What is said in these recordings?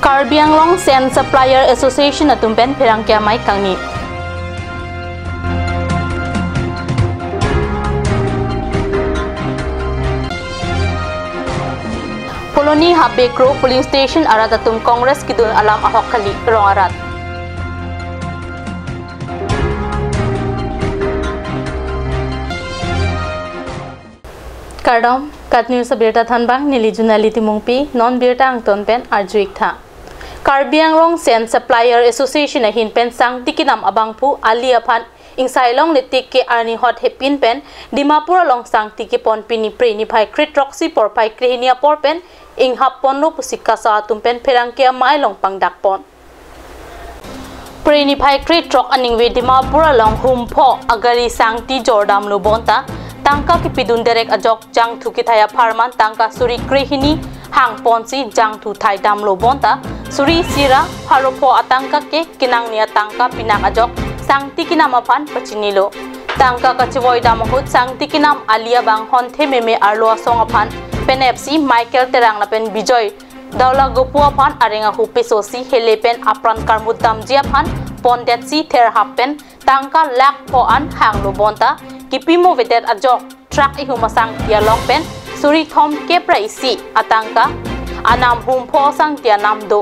Karbi Sand Supplier Association atumpen perangkia mai kangni. Poloni Habekro polling station arat atum Congress kidul alam ahok kali rong arat. Kardom katniu sabirta thanbang nili junali timungpi non birta angton pen arjuik tha. Karbi Sand Supplier Association a hin pen sang tikinam abangpu ali aphan ingsailong letik ke arni hot hepin pen Dimapur long sang tiki pon pini pre ni phai crit roxy por phai krehinia por pen ing hapon no pusika sa tumpen perangkia mai long pangdak pon. Pre ni phai crit rock aning we Dimapur long humpho agari sang ti jordam lo bonta tangka ki pidun derek ajok jang thu ki thaya pharman tangka suri krehini hang ponsi jang thu thai dam lo bonta suri sira haropo atangka ke kinang nia tangka pinak ajok sang tikinam aphan pachinilo tangka kachwoi damahut sang tikinam alia bang hon the meme arlo song aphan pen fc michael terang lapen bijoy daula gopu aphan arenga hu pesosi helepen apran karmut damji aphan pondetsi ther happen tangka lak pho an hang lo bonta kipimo vetet ajok truck ihumasang tia longpen suri thom ke praisi atangka anam humpho sang tia namdo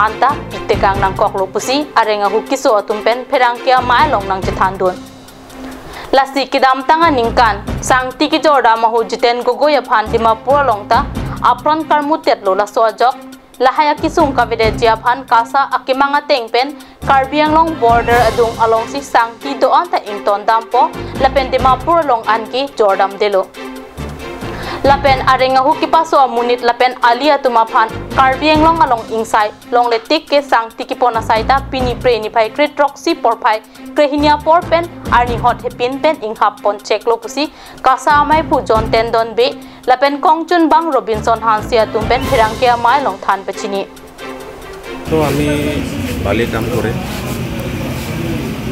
anta pitekang nang koklo pusi arenga hukiso atumpen perangkia mai long nang chethandun lasi kidam tanga ningkan sang tiki jorda mahu jiten gogoya phan Dimapur longta apron karmutet lo la sojok lahaya kisung kavide jia phan kasa akimanga tengpen Karbi border adung along si sang ti do anta ington dampo lapen Dimapur long anki jordam delo lapen arenga hukipaso amunit lapen alia tumaphan Karbi along insai long letik ke sang tikipona saita pini pre ni phai crit roxy por phai krehinia por pen arni hot hepin pen ing hapon cheklo pusi kasa mai pu jon tendon be lapen kongchun bang Robinson Hansia tumpen phirangkia mai long than pachini তো আমি বালি কাম করে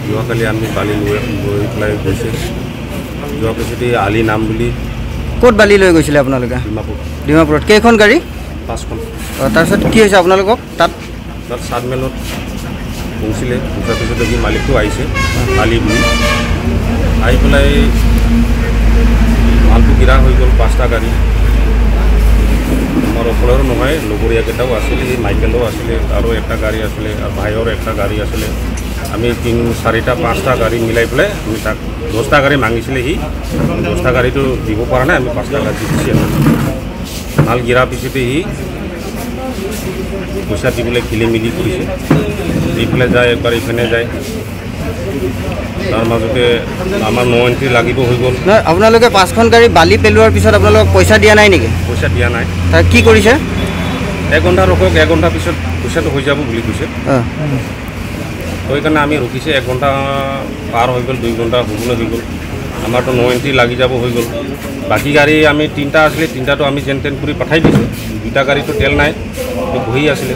যোৱাকালি আমি বালি লৈ পেলাই গৈছে যোৱা পিছতে আলি নাম বুলি ক'ত বালি লৈ গৈছিলে আপোনালোকে ডিমাপুৰত কেইখন গাড়ী 5খন তাৰপিছত কি হৈছে আপোনালোকক তাত সাতমেলত পৌঁছিলে পৌঁছাৰ পিছতে কি মালিকটো আহিছে আলি বুলি আহি পেলাই মালটো গিৰা হৈ গ'ল 5টা গাড়ী আমার অকলের নহয় লগরিয়াকেটাও আসলে মাইকেলও আসলে আরও একটা গাড়ি আসলে আর ভাইয়ের একটা গাড়ি আসলে আমি 3-4টা 5টা গাড়ি মিলাই পেলাই আমি তাক 10টা গাড়ি মাগিছিলে সি 10টা গাড়িটো দিব পৰা নাই আমি 5টা গাড়ি দিছি মাল গিৰা পিছতে সি পইচা দিবলৈ খেলি মিলি কৰিছে দি পেলাই যায় একবাৰ ইফানে যায় তাৰ মাজতে আমাৰ 9 এন্ট্ৰি লাগিব হৈ গ'ল আপোনালোকে 5খন গাড়ী বালি পেলোৱাৰ পিছত আপোনালোক পইচা দিয়া নাই নেকি পইচা দিয়া নাই তাৰ কি কৰিছে 1 ঘণ্টা ৰখক 1 ঘণ্টা পিছত পইচাটো হৈ যাব বুলি কৈছে সেইকাৰণে আমি ৰখিছে 1 ঘণ্টা পাৰ হৈ গ'ল 2 ঘণ্টা হ'বলৈ হৈ গ'ল আমাৰতো 9 এন্ট্ৰি লাগি যাব হৈ গ'ল বাকি গাড়ী আমি 3টা আছিলে 3টাটো আমি যেন তেন কৰি পঠাই দিছোঁ 2টা গাড়ীটো তেল নাই বহি আছিলে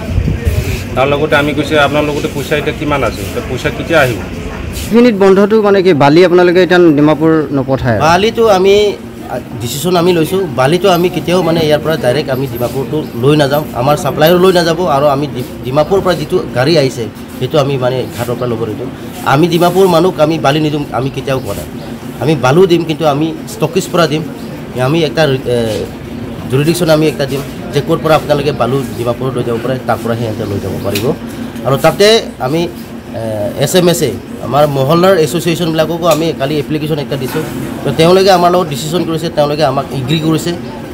তাৰ লগতে আমি কৈছে আপোনাৰ লগতে পইচা এতিয়া কিমান আছে পইচা কেতিয়া আহিব মিনিট বন্ধটো মানে কি বালি আপোনালোকে এতিয়া ডিমাপুৰ নপঠায় বালিটো আমি ডিসিশন আমি লৈছো বালিটো আমি কেতিয়াও মানে ইয়াৰ পৰা ডাইৰেক্ট আমি ডিমাপুৰটো লৈ নাযাম আমাৰ সাপ্লায়াৰ লৈ নাযাব আৰু আমি ডিমাপুৰ পৰা যেটো গাড়ী আহিছে হেতু আমি মানে ঘাটৰ পৰা ল'ব দিম আমি ডিমাপুৰ মানুহ আমি বালি নিদিম আমি কেতিয়াও কৰা আমি বালু দিম কিন্তু আমি ষ্টকিছ পৰা দিম আমি একটা জুৰিডিকশন আমি একটা দিম যে কোৰ পৰা আপোনালোকে বালু ডিমাপুৰ লৈ যাব পাৰে তাৰ পৰা হেতে লৈ যাব পাৰিব আৰু তাতে আমি এছএমএছএ আমাৰ মহল্লাৰ এছ'চিয়েশ্যন বিলাককো আমি কালি এপ্লিকেশ্যন একটা দিছোঁ তো তেওঁলোকে আমাৰ লগত ডিচিশ্যন কৰিছে তেওঁলোকে আমাক এগ্ৰি কৰিছে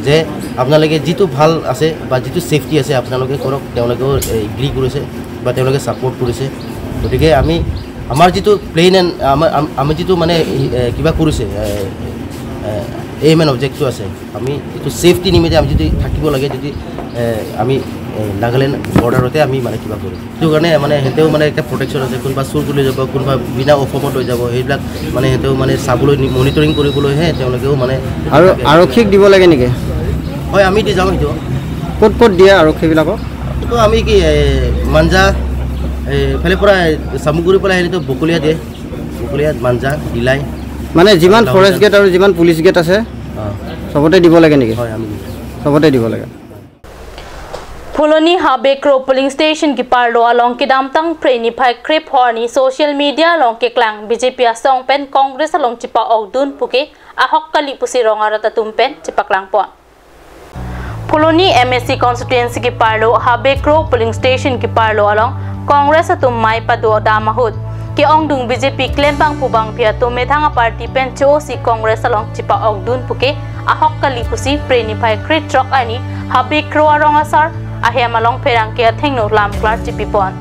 যে আপোনালোকে যেটো ভাল আছে বা যেটো সেফটি আছে আপোনালোকে কৰক তেওঁলোকেও এগ্ৰি কৰিছে বা তেওঁলোকে সাপোৰ্ট কৰিছে গতিকে আমি আমাৰ যেটো প্লেন এণ্ড আমি যেটো মানে কিবা কৰিছে এইম এণ্ড অবজেক্টটো আছে আমি যেটো সেফটি নিমিত্তে আমি যদি থাকিব লাগে যদি আমি নাগালেণ্ড বৰ্ডাৰতে আমি মানে কিবা কৰোঁ সেইটো কাৰণে মানে হেতেও মানে একটা প্ৰটেকশ্যন আছে কোনোবা চুৰ কৰি যাব কোনোবা বিনা অফমত লৈ যাব সেইবিলাক মানে হেতেও মানে চাবলৈ মনিটৰিং কৰিবলৈহে তেওঁলোকেও মানে আৰু আৰক্ষীক দিব লাগে নেকি হয় আমি দি যাওঁ সেইটো ক'ত ক'ত দিয়ে আৰক্ষীবিলাকক তো আমি কি মাঞ্জা এইফালে পৰা চামুগুৰি পৰা আহিলেতো বকলীয়া দিয়ে বকলীয়া মাঞ্জা দিলাই মানে যিমান ফৰেষ্ট গেট আৰু যিমান পুলিচ গেট আছে সবতে দিব লাগে নেকি হয় আমি সবতে দিব লাগে Puloni Habekro polling station ki parlo along ki damtang preni phai krip horni social media along ki klang BJP asong pen Congress along chipa ogdun puke ahok kali pusi rongarata tumpen chipaklang pon. Puloni MSC constituency ki parlo Habekro polling station ki parlo along Congress atum mai padu damahut ki ongdung BJP claim bang pubang pia tume thanga party pen si Congress along chipa ogdun puke ahok kali pusi preni phai krip truck ani Habekro arong asar ahem along perang ke thengno lam klar chipipon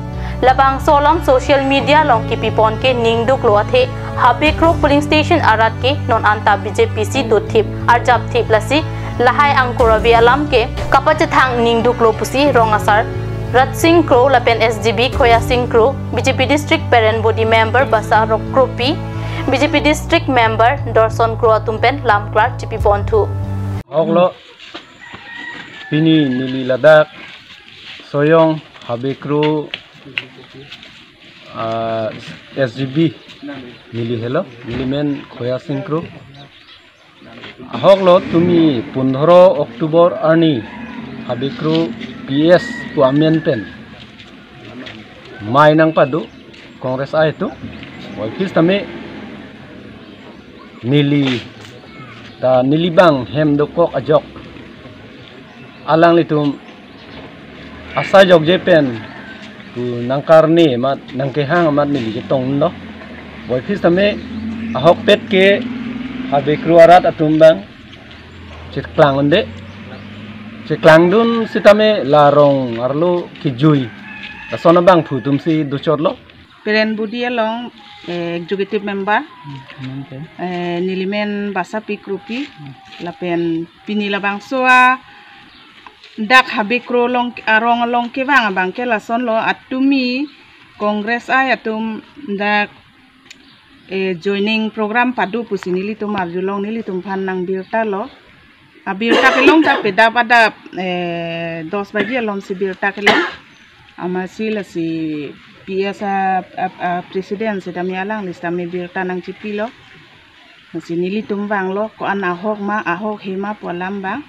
labang solom social media long kipipon ke ningduk loathe Habekro polling station arat ke non anta BJP si duthip arjap thip lasi lahai angkurabi alam ke kapachathang ningduk lopusi rongasar Rat Singh Kro lapen SGB Khoya Singh Kro BJP district parent body member basa Rokropi BJP district member Dorson Kro tumpen lam klar chipipon thu oglo pini nili ladak soyong Habekro SGB nili hello nili men Khoya Singh Kro ahoglo tumi 15 Oktober ani Habekro PS puamen pen mai nang padu Kongres ai tu wakis tame nili bang hem dokok ajok alang litum asa jog jepen tu nangkarni mat nangkehang amat nili jetong no wakis tame ahok pet ke Habekro arat atumbang ceklang onde ceklang dun sitame larong arlo kijui asona bang phutum si duchor lo parent body along executive member nilimen basa pikrupi lapen pinila bang soa dak Habekro long arong long ke bang ke lason lo atumi Congress ay atum dak joining program padu pusinili tum arjulong nili tum phanang birta lo abirta kelong ta peda pada 10 bagi along si birta kelong amasi la si PS presiden sedami alang lista me birta nang cipilo si nili tum bang lo ko an ahok hema polam bang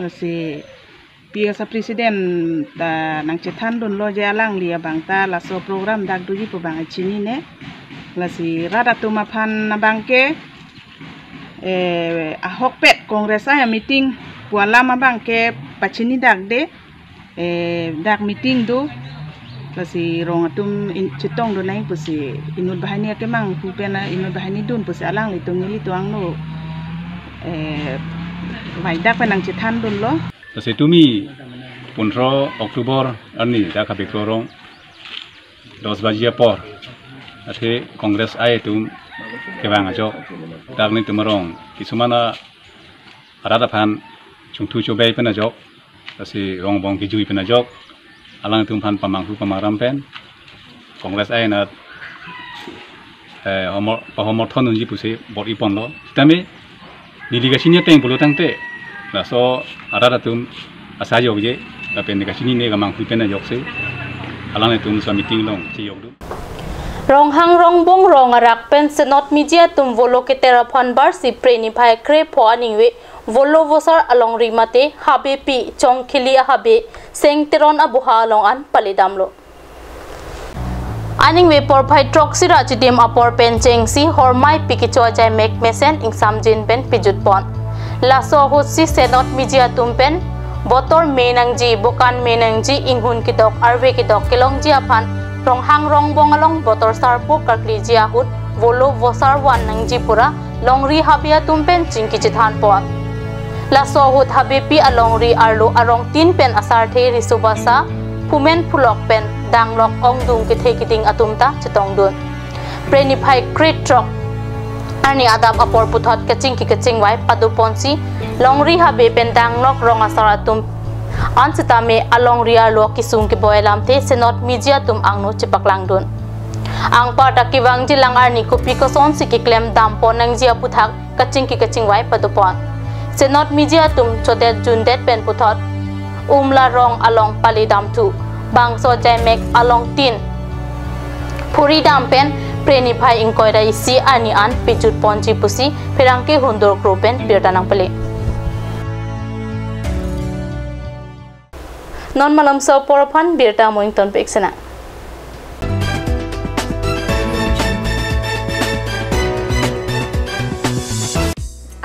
si PS presiden ta nang cethan dun lo je alang lia bang ta la so program dak duji po bang chini ne la si rada tu maphan bang ke ahok pet Kongres ay meeting puala mabang ke pachini dak de dak meeting do pasi rong atum citong do nai pasi inut bahani ke mang pupena inut bahani dun pasi alang litong nili tuang no mai dak penang cithan dun lo pasi tumi 15 Oktober ani dak Habekro rong 10 bagi por ate Kongres ay tum kebang ajo dak ni tumarong kisumana arada phan chungtu chobai pena jok asi rong bong ki jui pena jok alang tum phan pamanghu pamaram pen Kongres ai na homor thon unji puse bor ipon lo tame delegation teng bolo tangte la so arada tum asa jok je la pen delegation ne gamang hu pena jok se alang tum sa meeting long chi jok du Rong hang rong bong rong arak pen senot media tum volo ke teraphan bar si preni phai kre pho aningwe volo vosar along rimate habe pi chong khili habe seng teron abuha long an palidamlo aningwe por phai trok sira chitim apor pen cheng si hormai piki cho jai mek mesen ingsam jin pen pijut pon laso hot si senot media tum pen botor menang ji bokan menang ji inghun ki dok arve ki dok kelong ji aphan rong hang rong bong along botor sarpo kakli jia hut volo vosar wan nang jipura longri habia tumpen chingki chithan pon la so hut habepi alongri arlo arong tin pen asar the risubasa pumen phulok pen danglok ongdung ki thekiting atumta chitong dun preni phai crit truck ani adap apor puthot kaching ki kaching wai paduponsi longri habe pen danglok rong asar atum ansitame along ria lo kisung ki boelam the senot media tum angno chipaklang dun ang parta ki wangji lang arni kopi ko son si ki klem dam ponang jia puthak kaching ki kaching wai padupon senot media tum chodet jundet pen puthot umla rong along pali dam thu bang so jamek along tin puri dam pen preni phai ingkoi rai si ani an pijut ponji pusi perangke hundur kropen pirtanang pale non malam so porphan birta moington peksena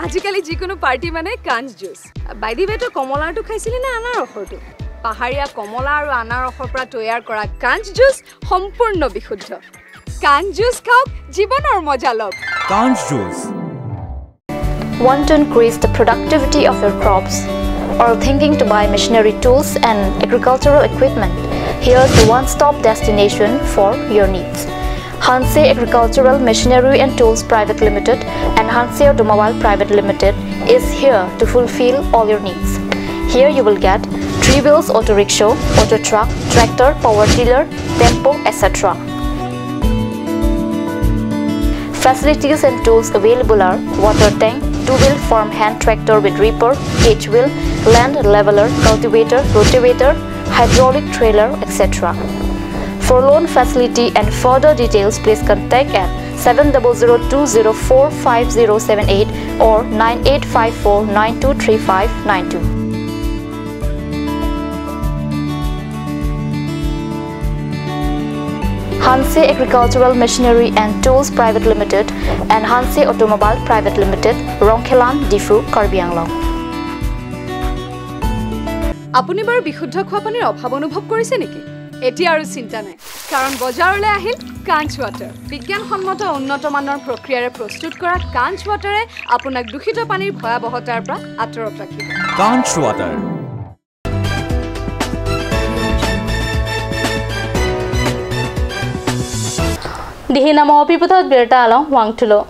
আজিকালি যিকোনো party মানে কাঞ্জ juice বাইদি বেটো কমলাটো খাইছিলি না আনাৰ ৰসটো পাহাৰীয়া কমলা আৰু আনাৰ ৰসৰ পৰা তৈয়াৰ কৰা কাঞ্জ জুচ সম্পূৰ্ণ বিশুদ্ধ কাঞ্জ জুচ খাওক জীৱনৰ মজা লওক কাঞ্জ juice Want to increase the productivity of your crops or thinking to buy machinery tools and agricultural equipment? Here's the one-stop destination for your needs. Hanse Agricultural Machinery and Tools Private Limited and Hanse Automobile Private Limited is here to fulfill all your needs. Here you will get 3 wheels auto rickshaw, auto truck, tractor, power tiller, tempo, etc. Facilities and tools available are water tank, 2-wheel farm hand tractor with reaper, H-wheel, land leveler, cultivator, rotavator, hydraulic trailer, etc. For loan facility and further details, please contact at 7002045078 or 9854923592. Hanse Agricultural Machinery and Tools Private Limited and Hanse Automobile Private Limited, Rongkhelan, Difu, Karbi Anglong. আপুনি বাৰু বিশুদ্ধ খোৱা পানীৰ অভাৱ অনুভৱ কৰিছে নেকি এটি আৰু চিন্তা নাই কাৰণ বজাৰলৈ আহিল কাঞ্চ ওয়াটাৰ বিজ্ঞানসন্মত উন্নত মানৰ প্ৰক্ৰিয়াৰে প্ৰস্তুত কৰা কাঞ্চ ওয়াটাৰে আপোনাক দূষিত পানীৰ ভয়াবহতাৰ পৰা আঁতৰত ৰাখিব কাঞ্চ water Dihina mo piputot birta along wangtulo.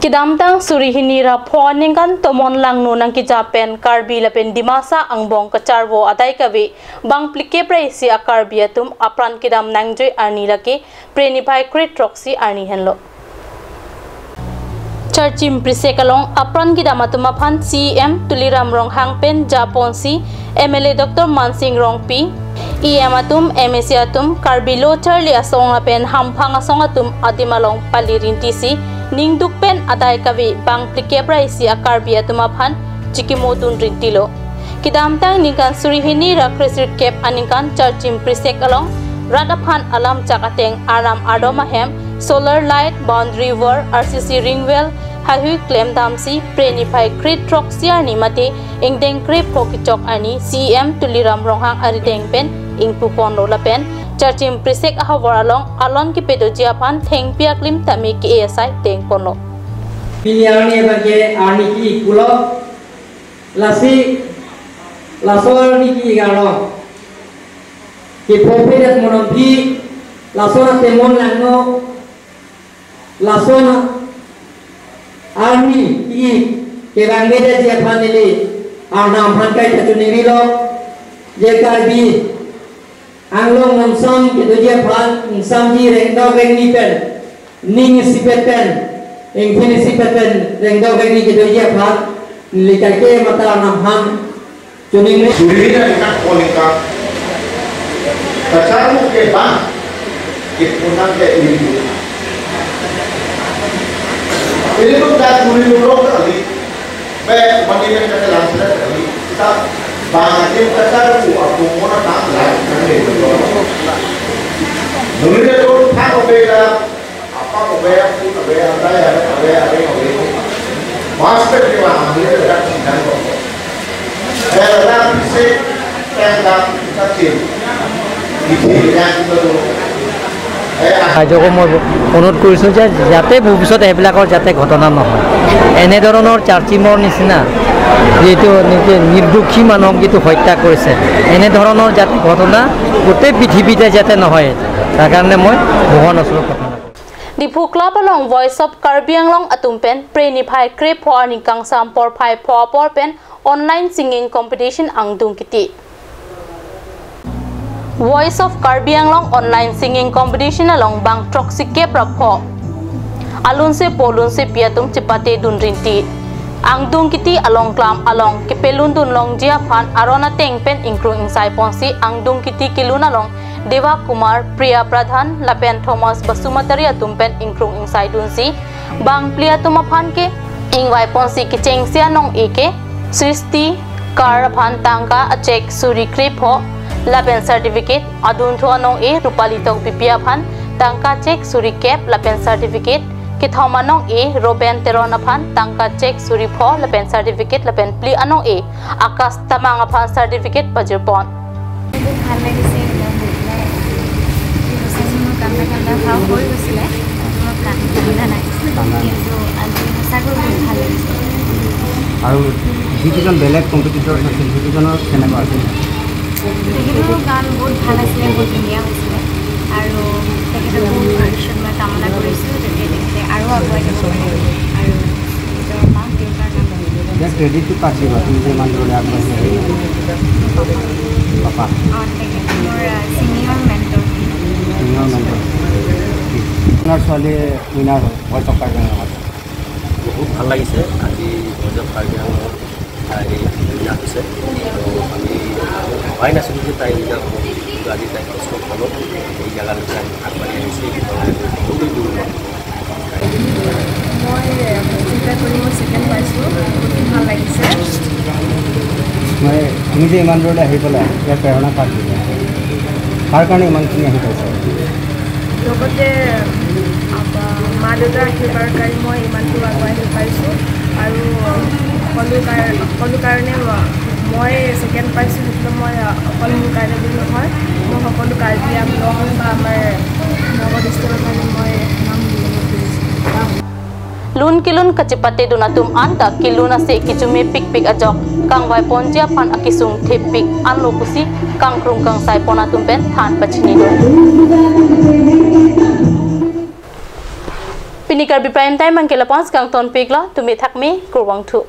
Kidamtang surihini ra phoningan tomon lang no nang kijapen Karbi lapen dimasa ang bong kacharvo aday kavi bang plike praisi a Karbi atum apran kidam nangjoy arni lake prenipai crit troxy arni henlo. Charchim prisekalong apran kidam atum aphan CM tuliram rong hangpen Japonsi MLA Dr. Mansing Rongpi EM atum MSc atum Karbi lo charli asong apen hamphang asong atum adimalong palirintisi ningduk pen aday kavi bang plike praisi a Karbi atum aphan chikimotun rintilo kidamtang ningkan surihini ra krisir kep aninkan charchim prisekalong radaphan alam chakateng aram adomahem solar light boundary wall RCC ringwell hahu claim damsi prenify crit troxia ni mate ingdeng krep pokichok ani CM tuliram ronghang arideng pen ingpu kondo la pen charchim prisek ahawaralong alon ki pedojia pan theng piaklim tami ki ASI teng kono piliani bage ani ki kulo lasi lasol ni ki galo ki propedet monopi lasona temon langno lasona army ki kerangede je paneli anam hankai tatuni lo je Karbi anglong namsam ke doje pan insam ji rengdo regni pen ning sipeten ingfini sipeten rengdo regni ke doje pan likake mata namhan tuning me surina ikat kolika kacaru ke bang kipunang ke ini itu dah tuli lorong kali, baik mandi yang kita langsung kali kita banyak kita cari aku mau nak lain kali. Nulis itu tak obela, apa obela pun obela ada. Master kita ambil dekat sini kok. Dalam bisik tentang kecil, ini yang kita ৰাইজকো মই অনুৰোধ কৰিছোঁ যে যাতে ভৱিষ্যতে এইবিলাকৰ যাতে ঘটনা নহয় এনেধৰণৰ চাৰ্চিমৰ নিচিনা যিটো নিৰ্দোষী মানুহক যিটো হত্যা কৰিছে এনেধৰণৰ যাতে ঘটনা গোটেই পৃথিৱীতে যাতে নহয় তাৰ কাৰণে মই ভগৱানৰ ওচৰত প্ৰাৰ্থনা কৰিছোঁ Dipu Club along Voice of Karbi Anglong atumpen prenify krep ho anikang sampor phai phopor pen online singing competition angdung kiti Voice of Karbi Anglong online singing competition along bang troxy ke prapho alun se polun se piatum chipate dun rinti angdung kiti along klam along ke pelun dun long jia phan arona teng pen ingkru insai ponsi angdung kiti kilun along Deva Kumar Priya Pradhan Lapen Thomas Basumatari atumpen ingkru insai dunsi bang pliatum phan ke ingwai ponsi ki chengsia nong eke Sristi Kar phan tangka achek suri krip ho lapen certificate adun tho anong e rupali tok pipia phan tangka check suri cap lapen certificate ki thomanong e roben terona phan tangka check suri pho lapen certificate lapen pli anong e akas tamanga phan certificate bajir pon ভাল লাগিছে কান্দা কান্দা ভাৱ হৈ গৈছিলে কান্দা নাই কিন্তু আজি সঁচাকৈ বহুত ভাল লাগিছে আৰু যিকেইজন বেলেগ কম্পিটিটৰ আছিল সেইকেইজনৰ কেনেকুৱা আছিল তেখেতৰো গান বহুত ভাল আছিলে বহুত ধুনীয়া হৈছিলে আৰু তেখেতৰ বহুত ভৱিষ্যত মই কামনা কৰিছোঁ যাতে তেখেতে আৰু আগুৱাই যাব পাৰে আৰু নিজৰ মাক দেউতাৰ নাম ক্ৰেডিটটো কাক দিবা তুমি যে ইমান দূৰলৈ আগবাঢ়ি পাপা তেখেত মোৰ ছিনিয়ৰ মেণ্টৰ আপোনাৰ ছোৱালীয়ে উইনাৰ হয় টকাৰ বহুত ভাল লাগিছে আজি অজক কাৰ্বি আংলঙৰ তাই উইনাৰ হৈছে আমি ভবাই নাছিলোঁ যে তাই উইনাৰ হ'ব কিন্তু আজি তাই কষ্ট ফলত এই জেগালৈকে তাই আগবাঢ়ি আহিছে বহুতেই দূৰ মই চিন্তা কৰি মই ছেকেণ্ড পাইছোঁ বহুত ভাল লাগিছে মই তুমি যে ইমান দূৰলৈ আহি পেলাই ইয়াৰ প্ৰেৰণা কাক দিবা কাৰ কাৰণে ইমানখিনি আহি পাইছে লগতে মা দেউতাৰ আশীৰ্বাদ কাৰণে মই ইমানটো আগুৱাই আহি পাইছোঁ আৰু সকলো কাৰণে মই ছেকেণ্ড পাইছোঁ যিটো মই অকল মোৰ কাৰণে বুলি নহয় মই সকলো কাৰ্বি আংলং বা আমাৰ নগৰ ডিষ্ট্ৰিক্টৰ কাৰণে মই নাম দিব খুজিছোঁ lun kilun kacipate dunatum an ka kiluna se kichume pik pik ajok kangwai ponjia phan akisung thepik an lopusi kangkrung kang sai ponatum pen than pachini do pinikar bi prime time angkela pons kang ton pikla tumi thakme kurwang thu